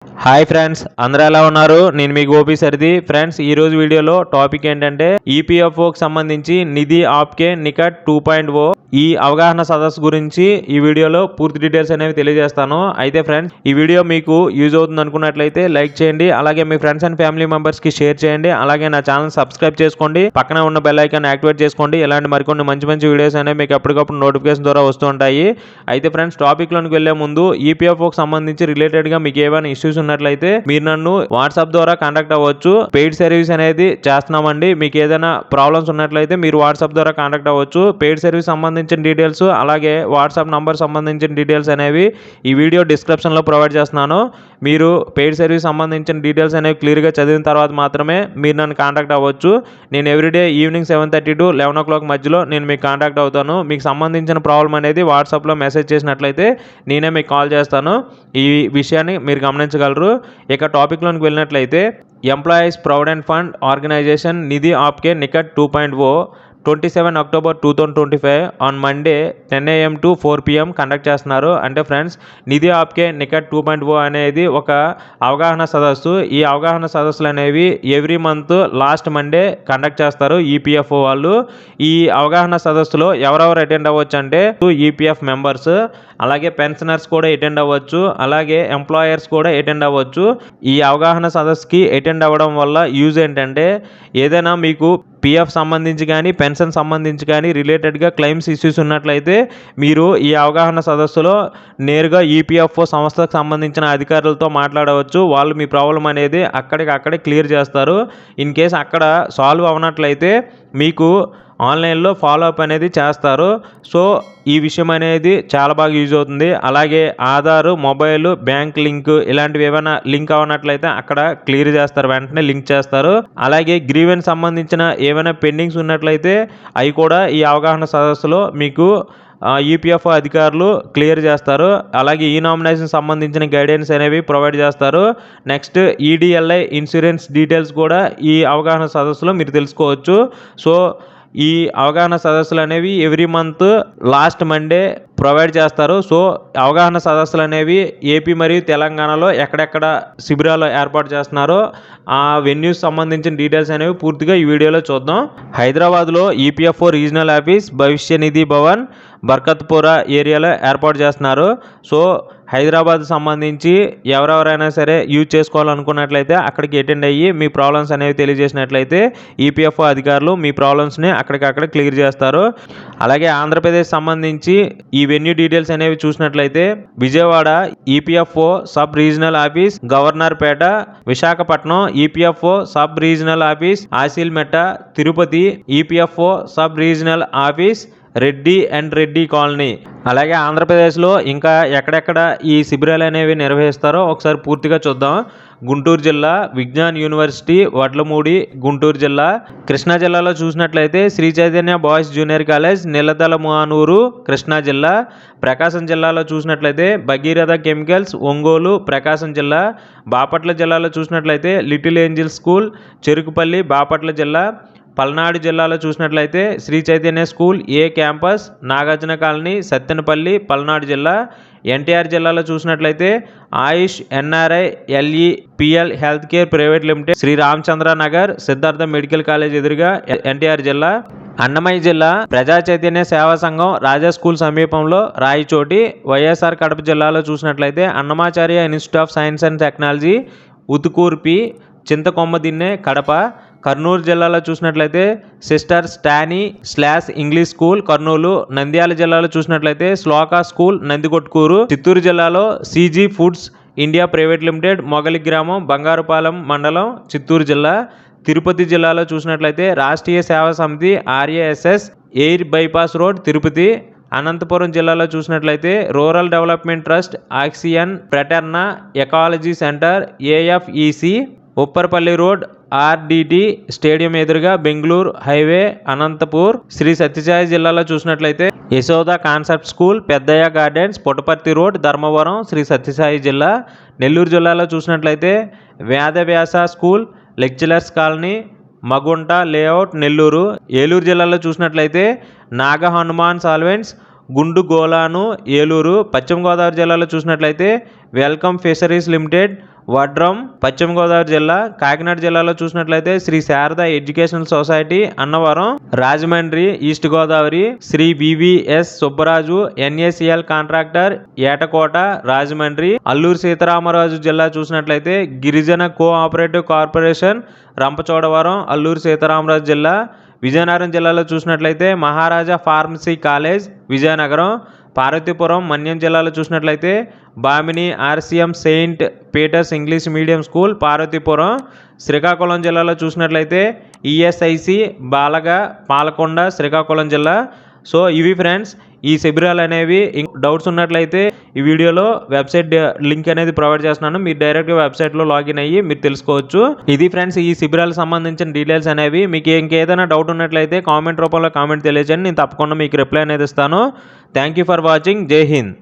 Hi friends, అందరూ ఎలా ఉన్నారు? నేను మీ గోపి సరిది. ఫ్రెండ్స్, ఈ రోజు వీడియోలో టాపిక్ ఏంటంటే ఈపీఎఫ్ఓకి సంబంధించి నిధి ఆప్కే నికట్ 2.0 ఈ అవగాహన సదస్సు గురించి ఈ వీడియోలో పూర్తి డీటెయిల్స్ అనేవి తెలియజేస్తాను. అయితే ఫ్రెండ్స్, ఈ వీడియో మీకు యూజ్ అవుతుంది అనుకున్నట్లయితే లైక్ చేయండి, అలాగే మీ ఫ్రెండ్స్ అండ్ ఫ్యామిలీ మెంబర్స్ కి షేర్ చేయండి, అలాగే నా ఛానల్ సబ్స్క్రైబ్ చేసుకోండి, పక్కన ఉన్న బెల్ ఐకాన్ యాక్టివేట్ చేసుకోండి. ఇలాంటి మరికొన్ని మంచి వీడియోస్ అనేవి మీకు ఎప్పటికప్పుడు నోటిఫికేషన్ ద్వారా వస్తూ ఉంటాయి. అయితే ఫ్రెండ్స్, టాపిక్ లోకి వెళ్లే ముందు ఈపీఎఫ్ఓకి సంబంధించి రిలేటెడ్ గా మీకు ఏమైనా ఇష్యూస్ ఉన్నట్లయితే మీరు నన్ను వాట్సాప్ ద్వారా కాంటాక్ట్ అవ్వచ్చు. పెయిడ్ సర్వీస్ అనేది చేస్తున్నామండి. మీకు ఏదైనా ప్రాబ్లమ్స్ ఉన్నట్లయితే మీరు వాట్సాప్ ద్వారా కాంటాక్ట్ అవ్వచ్చు. పెయిడ్ సర్వీస్ సంబంధించిన డీటెయిల్స్, అలాగే వాట్సాప్ నంబర్ సంబంధించిన డీటెయిల్స్ అనేవి ఈ వీడియో డిస్క్రిప్షన్ లో ప్రొవైడ్ చేస్తున్నాను. మీరు పెయిడ్ సర్వీస్ సంబంధించిన డీటెయిల్స్ అనేవి క్లియర్గా చదివిన తర్వాత మాత్రమే మీరు నన్ను కాంటాక్ట్ అవ్వచ్చు. నేను ఎవ్రీడే ఈవినింగ్ 7:30 to 11 o'clock మధ్యలో నేను మీకు కాంటాక్ట్ అవుతాను. మీకు సంబంధించిన ప్రాబ్లం అనేది వాట్సాప్లో మెసేజ్ చేసినట్లయితే నేనే మీకు కాల్ చేస్తాను. ఈ విషయాన్ని మీరు గమనించగలరు. ఇక టాపిక్లోకి వెళ్ళినట్లయితే employees provident fund organisation Nidhi Aapke Nikat 2.0 27 October 2025 on Monday 10 AM to 4 PM conduct చేస్తున్నారు. అంటే ఫ్రెండ్స్, నిధి ఆప్కే నికట్ 2.0 అనేది ఒక అవగాహన సదస్సు. ఈ అవగాహన సదస్సులు అనేవి every month last Monday conduct చేస్తారు ఈపీఎఫ్ఓ వాళ్ళు. ఈ అవగాహన సదస్సులో ఎవరెవరు అటెండ్ అవ్వచ్చు అంటే ఈపీఎఫ్ మెంబర్స్, అలాగే పెన్షనర్స్ కూడా అటెండ్ అవ్వచ్చు, అలాగే ఎంప్లాయర్స్ కూడా అటెండ్ అవ్వచ్చు. ఈ అవగాహన సదస్సుకి అటెండ్ అవ్వడం వల్ల యూజ్ ఏంటంటే, ఏదైనా మీకు పిఎఫ్ సంబంధించి కానీ పెన్షన్ సంబంధించి కానీ రిలేటెడ్గా క్లెయిమ్స్ ఇష్యూస్ ఉన్నట్లయితే మీరు ఈ అవగాహన సదస్సులో నేరుగా ఈపీఎఫ్ఓ సంస్థకు సంబంధించిన అధికారులతో మాట్లాడవచ్చు. వాళ్ళు మీ ప్రాబ్లం అనేది అక్కడే క్లియర్ చేస్తారు. ఇన్ కేస్ అక్కడ సాల్వ్ అవనట్లయితే మీకు ఆన్లైన్లో ఫాలో అప్ అనేది చేస్తారు. సో ఈ విషయం అనేది చాలా బాగా యూజ్ అవుతుంది. అలాగే ఆధార్, మొబైల్, బ్యాంక్ లింక్ ఇలాంటివి ఏమైనా లింక్ అవనట్లయితే అక్కడ క్లియర్ చేస్తారు, వెంటనే లింక్ చేస్తారు. అలాగే గ్రీవెన్స్ సంబంధించిన ఏమైనా పెండింగ్స్ ఉన్నట్లయితే అవి కూడా ఈ అవగాహన సదస్సులో మీకు ఈపీఎఫ్ఓ అధికారులు క్లియర్ చేస్తారు. అలాగే ఈ నామినేషన్ సంబంధించిన గైడెన్స్ అనేవి ప్రొవైడ్ చేస్తారు. నెక్స్ట్ ఈడిఎల్ఐ ఇన్సూరెన్స్ డీటెయిల్స్ కూడా ఈ అవగాహన సదస్సులో మీరు తెలుసుకోవచ్చు. సో ఈ అవగాహన సదస్సులు అనేవి every month last Monday provide చేస్తారు. సో అవగాహన సదస్సులు అనేవి ఏపీ మరియు తెలంగాణలో ఎక్కడెక్కడ శిబిరాలు ఏర్పాటు చేస్తున్నారో ఆ వెన్యూస్ సంబంధించిన డీటెయిల్స్ అనేవి పూర్తిగా ఈ వీడియోలో చూద్దాం. హైదరాబాద్లో ఈపీఎఫ్ఓ రీజనల్ ఆఫీస్ భవిష్య నిధి భవన్ బర్కత్పురా ఏరియాలో ఏర్పాటు చేస్తున్నారు. సో హైదరాబాద్ సంబంధించి ఎవరెవరైనా సరే యూజ్ చేసుకోవాలనుకున్నట్లయితే అక్కడికి అటెండ్ అయ్యి మీ ప్రాబ్లమ్స్ అనేవి తెలియజేసినట్లయితే ఈపీఎఫ్ఓ అధికారులు మీ ప్రాబ్లమ్స్ని అక్కడికక్కడ క్లియర్ చేస్తారు. అలాగే ఆంధ్రప్రదేశ్ సంబంధించి ఈ వెన్యూ డీటెయిల్స్ అనేవి చూసినట్లయితే Vijayawada EPFO sub regional office Governorpet, Visakhapatnam EPFO sub regional office Asilmetta, Tirupati EPFO sub regional office Reddy colony. అలాగే ఆంధ్రప్రదేశ్లో ఇంకా ఎక్కడెక్కడ ఈ శిబిరాలు అనేవి నిర్వహిస్తారో ఒకసారి పూర్తిగా చూద్దాం. గుంటూరు జిల్లా విజ్ఞాన్ యూనివర్సిటీ వడ్లమూడి గుంటూరు జిల్లా. కృష్ణా జిల్లాలో చూసినట్లయితే Sri Chaitanya boys junior college Niladalamanuru Krishna జిల్లా. ప్రకాశం జిల్లాలో చూసినట్లయితే భగీరథ కెమికల్స్ ఒంగోలు ప్రకాశం జిల్లా. బాపట్ల జిల్లాలో చూసినట్లయితే little angel school Cherukupalli Bapatla జిల్లా. పల్నాడు జిల్లాలో చూసినట్లయితే Sri Chaitanya school A campus Nagarjuna colony Sattenapalli Palnadu జిల్లా. ఎన్టీఆర్ జిల్లాలో చూసినట్లయితే Ayush NRI LEPL health care private limited Sri Ramachandra Nagar Siddhartha medical college ఎదురుగా ఎన్టీఆర్ జిల్లా. అన్నమయ్య జిల్లా ప్రజా చైతన్య సేవా సంఘం రాజా స్కూల్ సమీపంలో రాయచోటి. వైఎస్ఆర్ కడప జిల్లాలో చూసినట్లయితే Annamacharya institute of science and technology Utukurpi Chintakommadinne Kadapa. Kurnool జిల్లాలో చూసినట్లయితే sister Stanny English school Kurnool. Nandyal జిల్లాలో చూసినట్లయితే శ్లోకా స్కూల్ నందికొట్కూరు. చిత్తూరు జిల్లాలో CG foods India private limited Mogili గ్రామం బంగారుపాలెం మండలం చిత్తూరు జిల్లా. తిరుపతి జిల్లాలో చూసినట్లయితే Rashtriya Seva Samiti RASS air bypass road Tirupati. Anantapuram జిల్లాలో చూసినట్లయితే rural development trust accion fraterna ecology centre AFEC. Upparpalli road RDT stadium ఎదురుగా బెంగళూరు హైవే అనంతపూర్. శ్రీ సత్యసాయి జిల్లాలో చూసినట్లయితే Yashoda concept school Peddaiah gardens Puttaparthi road Dharmavaram Sri Sathya Sai. Nellore జిల్లాలో చూసినట్లయితే Vedavyasa school lecturers colony Magunta layout Nellore. Eluru జిల్లాలో చూసినట్లయితే నాగ హనుమాన్ సాల్వెంట్స్ గుండు గోలాను ఏలూరు. పశ్చిమ గోదావరి జిల్లాలో చూసినట్లయితే వెల్కమ్ ఫిషరీస్ లిమిటెడ్ వడ్రం పశ్చిమ గోదావరి జిల్లా. కాకినాడ జిల్లాలో చూసినట్లయితే Sri Sarada educational society Annavaram. Rajahmundry east Godavari Sri VVS Subbaraju NACL contractor Etakota Rajahmundry. Alluri Sitarama జిల్లా చూసినట్లయితే గిరిజన కోఆపరేటివ్ కార్పొరేషన్ రంపచోడవరం అల్లూరు సీతారామరాజు జిల్లా. విజయనగరం జిల్లాలో చూసినట్లయితే మహారాజా ఫార్మసీ కాలేజ్ విజయనగరం. పార్వతీపురం మన్యం జిల్లాలో చూసినట్లయితే Bamini RCM saint Peter's English medium school Parvathipuram. Srikakulam జిల్లాలో చూసినట్లయితే ఈఎస్ఐసి బాలగ పాలకొండ శ్రీకాకుళం జిల్లా. సో ఇవి ఫ్రెండ్స్ ఈ శిబిరాలు అనేవి. డౌట్స్ ఉన్నట్లయితే ఈ వీడియోలో వెబ్సైట్ లింక్ అనేది ప్రొవైడ్ చేస్తున్నాను. మీరు డైరెక్ట్గా వెబ్సైట్లో లాగిన్ అయ్యి మీరు తెలుసుకోవచ్చు. ఇది ఫ్రెండ్స్ ఈ శిబిరాలకు సంబంధించిన డీటెయిల్స్ అనేవి. మీకు ఇంకేదైనా డౌట్ ఉన్నట్లయితే కామెంట్ రూపంలో కామెంట్ తెలియజేయండి. నేను తప్పకుండా మీకు రిప్లై అనేది ఇస్తాను. Thank you for watching. జై హింద్.